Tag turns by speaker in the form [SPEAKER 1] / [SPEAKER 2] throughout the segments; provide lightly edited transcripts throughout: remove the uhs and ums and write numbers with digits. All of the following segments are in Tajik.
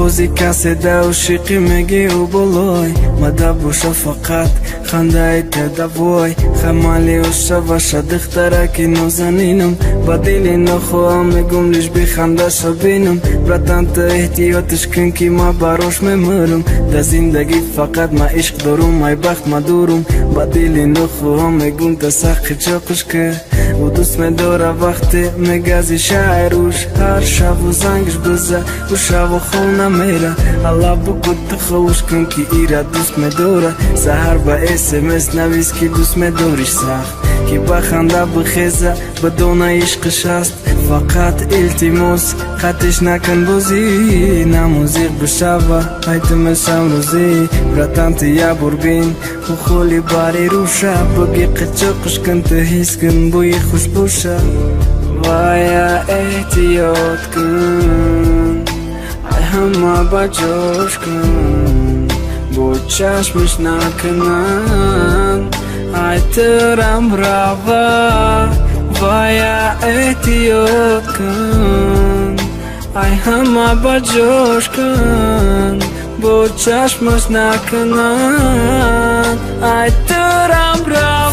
[SPEAKER 1] موزیکا صدا و شیقی میگی و بلوی مدب و شفقت خنده تدوی خمالی و شواش دخترکی نازنینم با دلی نخواهم میگم لیش بی خنده شبینم براتن تا احتیاطش کن که ما باروش میمرم در زندگی فقط ما عشق دارم مای بخت ما دورم با دلی نخواهم میگم تا سخی چاقش که و دوست میداره وقتی میگازی شعروش هر شب و زنگش بزه و شب و خونه میره الله بگو تخوش کن که ایره دوست میداره سهر با SMS نویس که دوست میداریش سخت که بخنده بخیزه بدون عشقش هست فقط التماس خطش نکن بازی نه موزیق بشوه ایتمشم روزی براتن تیا بربین و خولی باری روشه بگی قچقش کن تحیز کن بوی خوش بوشه وایا احتیاط کن ای همه با جوش کن با چشمش نکنن ای ترم روه وایا احتیاط کن ای همه با جوش کن با چشمش نکنن ای ترم روه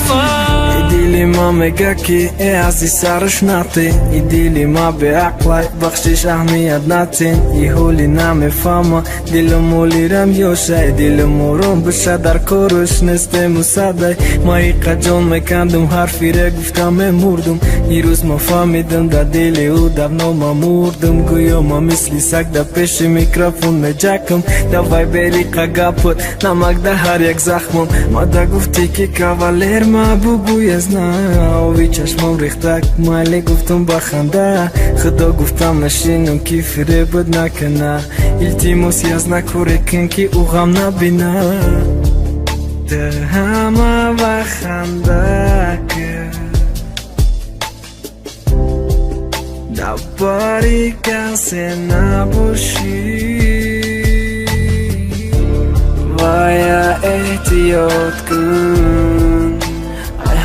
[SPEAKER 1] دیلی ما میگه که ای عزیز سرش نتی ای دیلی ما به عقلای بخشش اهمیت نتین ای هولی نمیفهمه دیل مولی رم یوشه دیل مورم بشه در کارش نسته مصده ما ای قجان میکندم حرفی را گفتم مردم ای روز ما فهمیدم در دیل او دبنا ما مردم گویا ما مثلی سگ در پیش میکروفون میجکم در وای بیلی قگپت نمک در هر یک زخمم ما در گفتی که کاولر ما بگوی از وی چشمم ریختک مالی گفتم بخنده خدا گفتم نشینم که فریبت نکنه التماسی از نکوره کن که او غم نبینه ده همه بخنده که نباری کسی نباشی وایا احتیاط کن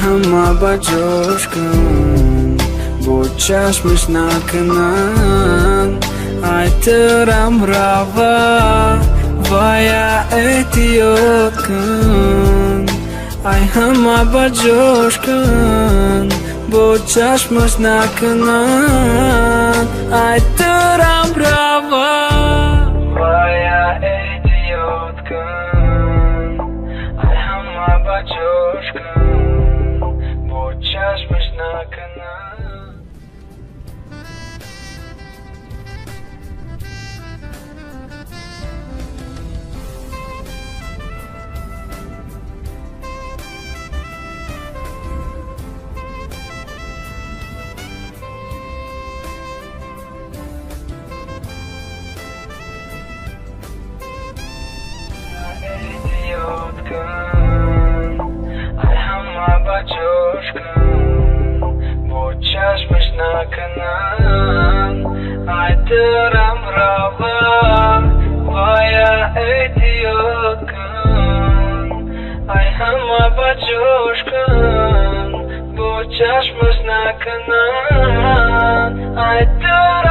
[SPEAKER 1] همه با جوش کن با چشمش نکنن ای ترم روه وایا احتیاط کن ای همه با جوش کن با چشمش نکنن ای ترم روه وایا احتیاط کن ای همه با جوش کن چشمش نکنن احتیاط کن ای همه با جوش کن با چشمش نکنن ای ترم روه وایا احتیاط کن ای همه با جوش کن با چشمش نکنن ای ترم